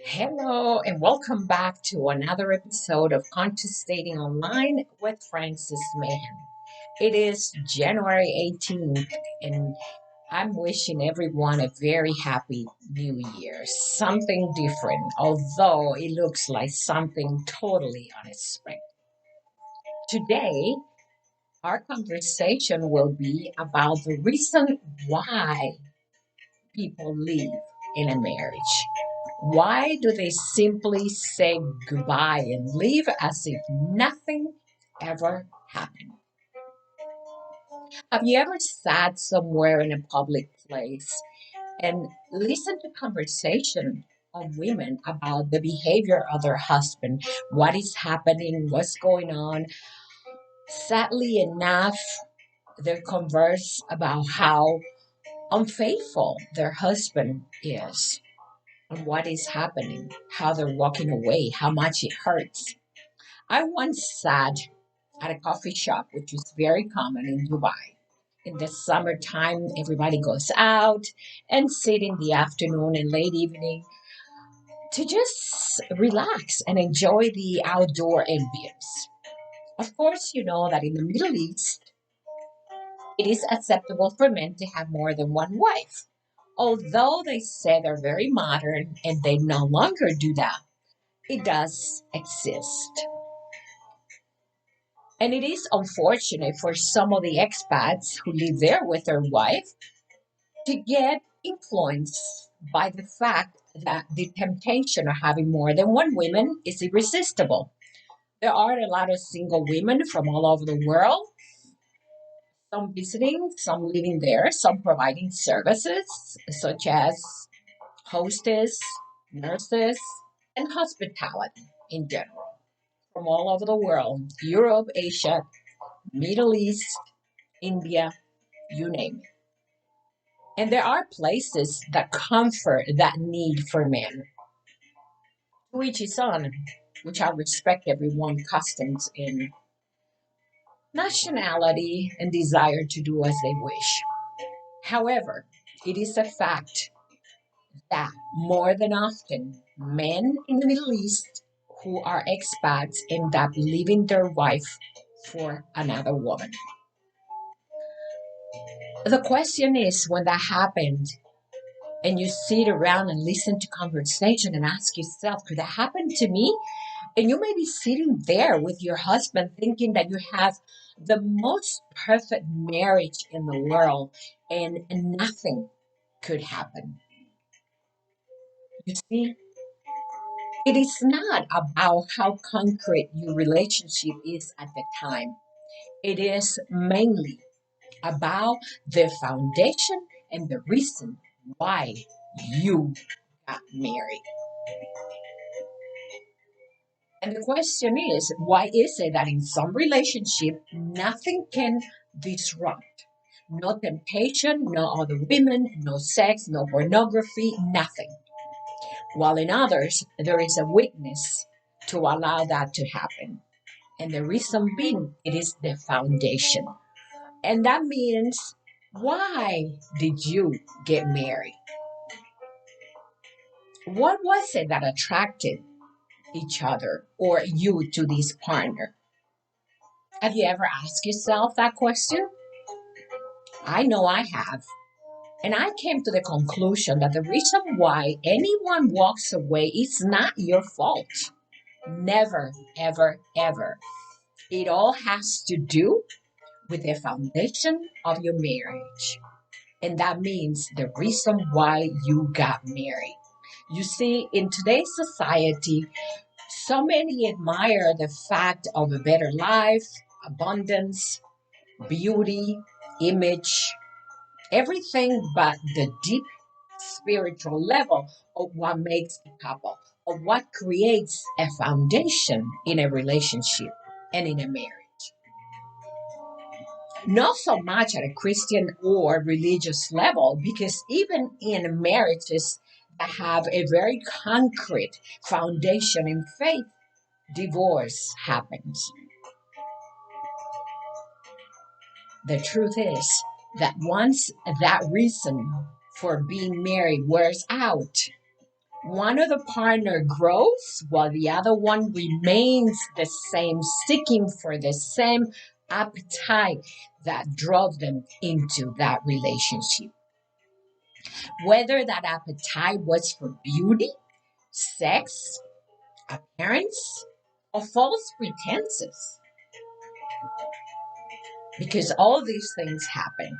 Hello, and welcome back to another episode of Conscious Dating Online with Francis Mahan. It is January 18th, and I'm wishing everyone a very happy new year. Something different, although it looks like something totally unexpected. Today, our conversation will be about the reason why people leave in a marriage. Why do they simply say goodbye and leave as if nothing ever happened? Have you ever sat somewhere in a public place and listened to conversation of women about the behavior of their husband, what is happening, what's going on? Sadly enough, they converse about how unfaithful their husband is and what is happening, how they're walking away, how much it hurts. I once sat at a coffee shop, which is very common in Dubai. In the summertime, everybody goes out and sit in the afternoon and late evening to just relax and enjoy the outdoor ambience. Of course, you know that in the Middle East, it is acceptable for men to have more than one wife. Although they say they're very modern and they no longer do that, it does exist. And it is unfortunate for some of the expats who live there with their wife to get influenced by the fact that the temptation of having more than one woman is irresistible. There are a lot of single women from all over the world, some visiting, some living there, some providing services such as hostess, nurses, and hospitality in general from all over the world: Europe, Asia, Middle East, India, you name it. And there are places that comfort that need for men. To each his own, which I respect everyone's customs and nationality and desire to do as they wish. However, it is a fact that more than often men in the Middle East who are expats end up leaving their wife for another woman. The question is, when that happens and you sit around and listen to conversation and ask yourself, could that happen to me? And you may be sitting there with your husband thinking that you have the most perfect marriage in the world and nothing could happen. You see, it is not about how concrete your relationship is at the time. It is mainly about the foundation and the reason why you got married. And the question is, why is it that in some relationship nothing can disrupt? No temptation, no other women, no sex, no pornography, nothing. While in others there is a weakness to allow that to happen. And the reason being it is the foundation. And that means, why did you get married? What was it that attracted each other or you to this partner? Have you ever asked yourself that question? I know I have. And I came to the conclusion that the reason why anyone walks away is not your fault. Never, ever, ever. It all has to do with the foundation of your marriage. And that means the reason why you got married. You see, in today's society, so many admire the fact of a better life, abundance, beauty, image, everything but the deep spiritual level of what makes a couple, of what creates a foundation in a relationship and in a marriage. Not so much at a Christian or religious level, because even in marriages that have a very concrete foundation in faith, divorce happens. The truth is that once that reason for being married wears out, One of the partner grows while the other one remains the same, seeking for the same appetite that drove them into that relationship. Whether that appetite was for beauty, sex, appearance, or false pretenses, because all these things happen.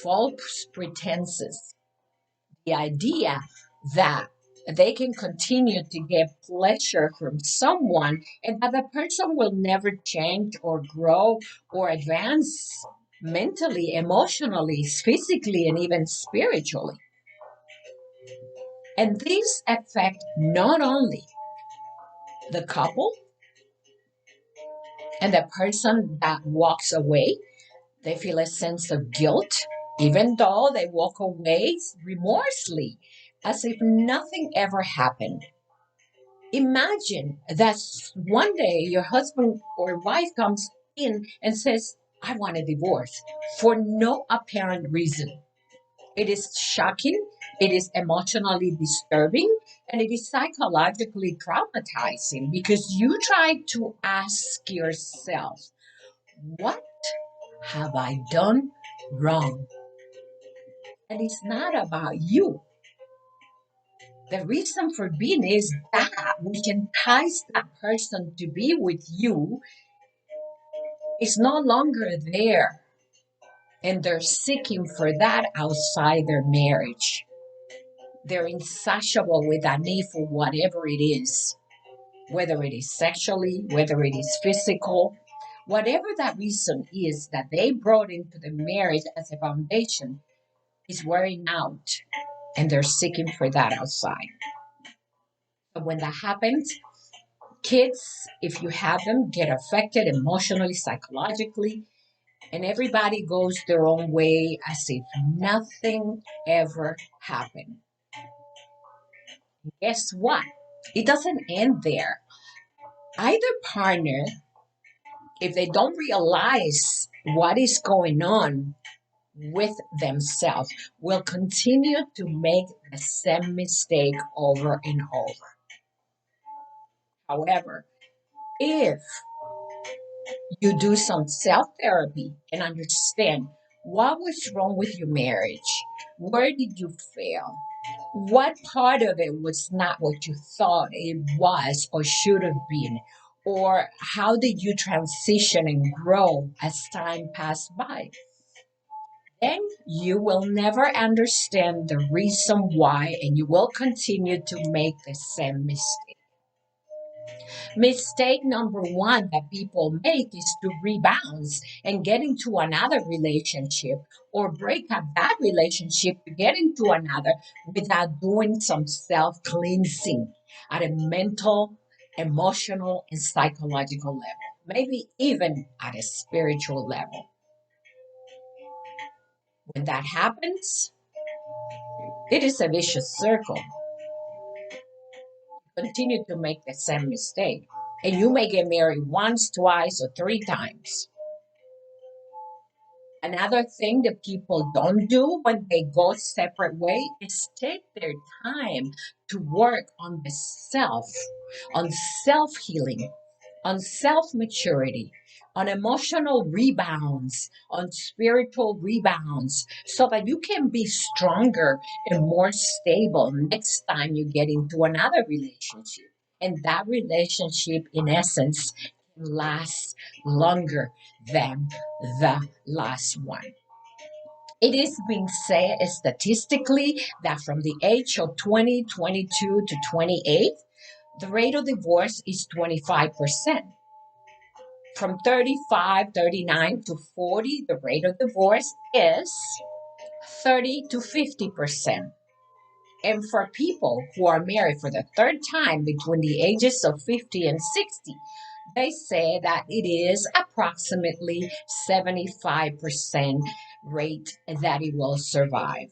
False pretenses, the idea that they can continue to get pleasure from someone and that the person will never change or grow or advance mentally, emotionally, physically, and even spiritually. And these affect not only the couple and the person that walks away, they feel a sense of guilt, even though they walk away remorselessly, as if nothing ever happened. Imagine that one day your husband or wife comes in and says, I want a divorce for no apparent reason. It is shocking, it is emotionally disturbing, and it is psychologically traumatizing because you try to ask yourself, what have I done wrong? And it's not about you. The reason for being is that which entices that person to be with you is no longer there. And they're seeking for that outside their marriage. They're insatiable with that need for whatever it is, whether it is sexually, whether it is physical, whatever that reason is that they brought into the marriage as a foundation is wearing out and they're seeking for that outside. But when that happens, kids, if you have them, get affected emotionally, psychologically, and everybody goes their own way as if nothing ever happened. Guess what? It doesn't end there. Either partner, if they don't realize what is going on with themselves, will continue to make the same mistake over and over. However, if you do some self therapy and understand what was wrong with your marriage, where did you fail, what part of it was not what you thought it was or should have been, or how did you transition and grow as time passed by, then you will never understand the reason why and you will continue to make the same mistake. Mistake number one that people make is to rebound and get into another relationship or break up that relationship to get into another without doing some self cleansing at a mental, emotional, and psychological level, maybe even at a spiritual level. When that happens, it is a vicious circle. Continue to make the same mistake. And you may get married once, twice, or three times. Another thing that people don't do when they go separate ways is take their time to work on the self, on self healing, on self maturity, on emotional rebounds, on spiritual rebounds, so that you can be stronger and more stable next time you get into another relationship. And that relationship, in essence, lasts longer than the last one. It is being said statistically that from the age of 20, 22 to 28, the rate of divorce is 25%. From 35, 39 to 40, the rate of divorce is 30 to 50%. And for people who are married for the third time between the ages of 50 and 60, they say that it is approximately 75% rate that it will survive.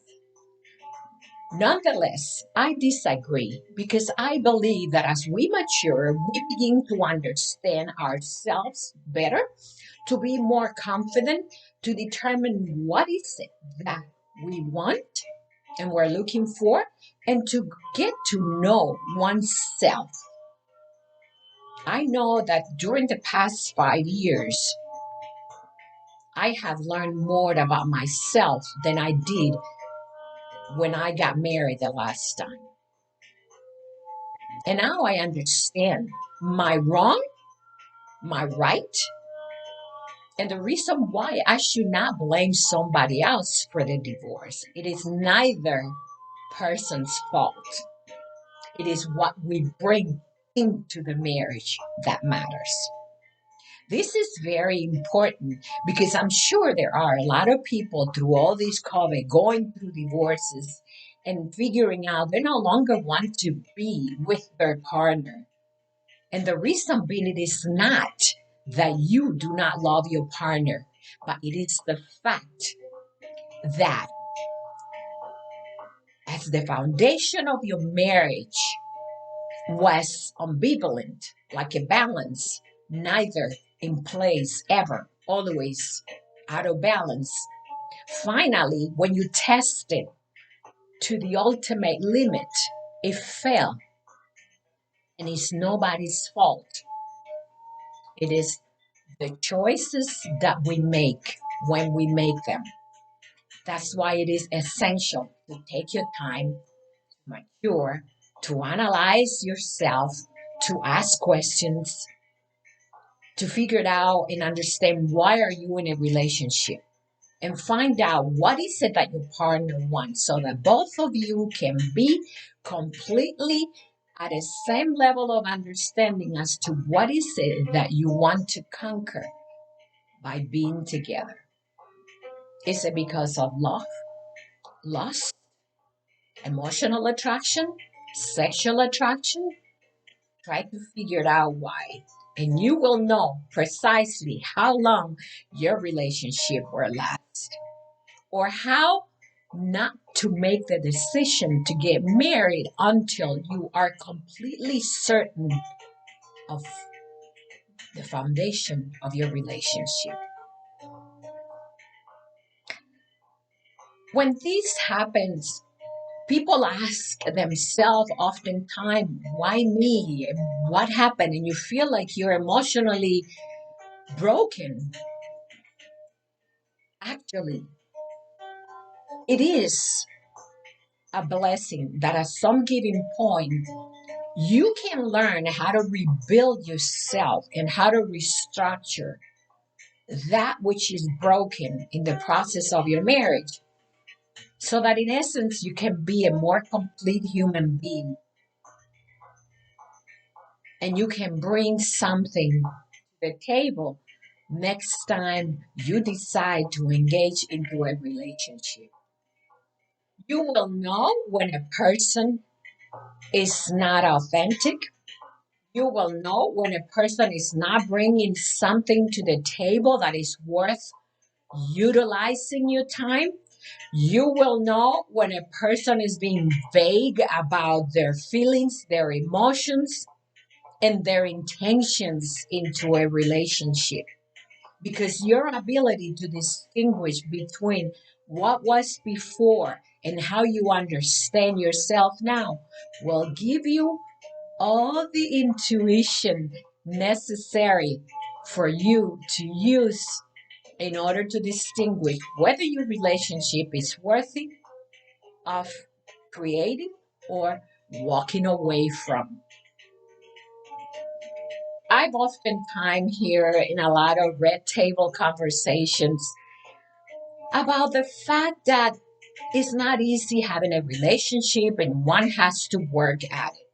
Nonetheless, I disagree because I believe that as we mature, we begin to understand ourselves better, to be more confident, to determine what is it that we want, and we're looking for, and to get to know oneself. I know that during the past 5 years, I have learned more about myself than I did when I got married the last time. And now I understand my wrong, my right, and the reason why I should not blame somebody else for the divorce. It is neither person's fault. It is what we bring into the marriage that matters. This is very important because I'm sure there are a lot of people through all this COVID going through divorces and figuring out they no longer want to be with their partner. And the reason being it is not that you do not love your partner, but it is the fact that as the foundation of your marriage was ambivalent, like a balance, neither in place ever, always out of balance. Finally, when you test it to the ultimate limit, it fell, and it's nobody's fault. It is the choices that we make when we make them. That's why it is essential to take your time to mature, to analyze yourself, to ask questions, to figure it out and understand why are you in a relationship, and find out what is it that your partner wants so that both of you can be completely at the same level of understanding as to what is it that you want to conquer by being together. Is it because of love, lust, emotional attraction, sexual attraction? Try to figure it out why. And you will know precisely how long your relationship will last, or how not to make the decision to get married until you are completely certain of the foundation of your relationship. When this happens, people ask themselves oftentimes, why me? What happened? And you feel like you're emotionally broken. Actually, it is a blessing that at some given point, you can learn how to rebuild yourself and how to restructure that which is broken in the process of your marriage, so that in essence you can be a more complete human being and you can bring something to the table next time you decide to engage into a relationship. You will know when a person is not authentic. You will know when a person is not bringing something to the table that is worth utilizing your time. You will know when a person is being vague about their feelings, their emotions, and their intentions into a relationship. Because your ability to distinguish between what was before and how you understand yourself now will give you all the intuition necessary for you to use in order to distinguish whether your relationship is worthy of creating or walking away from. I've oftentimes hear in a lot of red table conversations about the fact that it's not easy having a relationship and one has to work at it.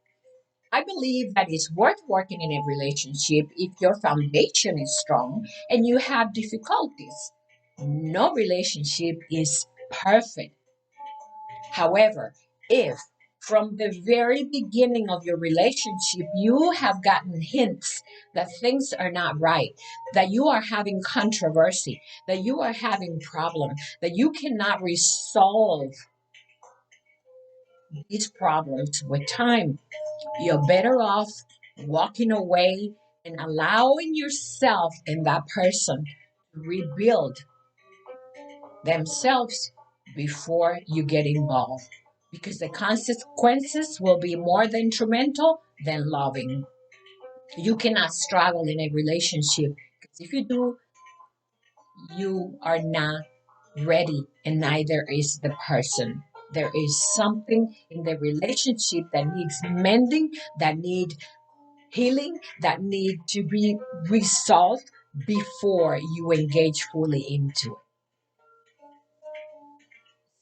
I believe that it's worth working in a relationship if your foundation is strong and you have difficulties. No relationship is perfect. However, if from the very beginning of your relationship you have gotten hints that things are not right, that you are having controversy, that you are having problems, that you cannot resolve these problems with time, you're better off walking away and allowing yourself and that person to rebuild themselves before you get involved, because the consequences will be more detrimental than loving. You cannot struggle in a relationship, because if you do, you are not ready, and neither is the person. There is something in the relationship that needs mending, that need healing, that need to be resolved before you engage fully into it.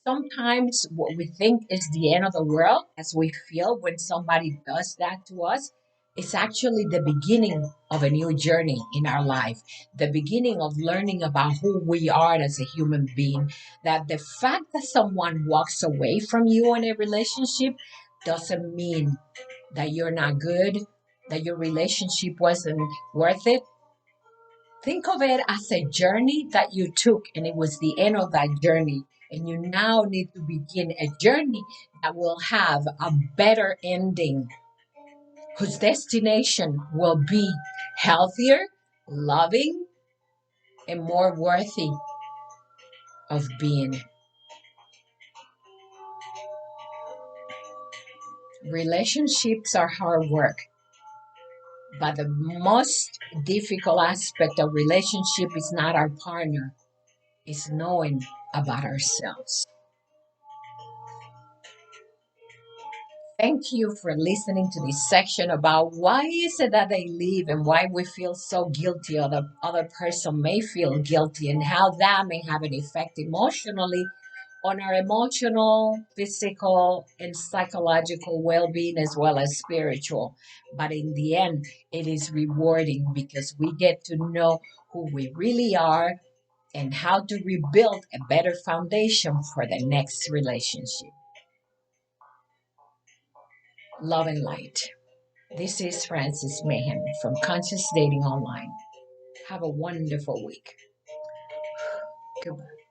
Sometimes what we think is the end of the world, as we feel when somebody does that to us, is actually the beginning of a new journey in our life, the beginning of learning about who we are as a human being. That the fact that someone walks away from you in a relationship doesn't mean that you're not good, that your relationship wasn't worth it. Think of it as a journey that you took, and it was the end of that journey. And you now need to begin a journey that will have a better ending, whose destination will be healthier, loving, and more worthy of being. Relationships are hard work, but the most difficult aspect of relationship is not our partner, it's knowing about ourselves. Thank you for listening to this section about why is it that they leave and why we feel so guilty, or the other person may feel guilty, and how that may have an effect emotionally on our emotional, physical, and psychological well-being, as well as spiritual. But in the end, it is rewarding because we get to know who we really are and how to rebuild a better foundation for the next relationship. Love and light. This is Francis Mahan from Conscious Dating Online. Have a wonderful week. Goodbye.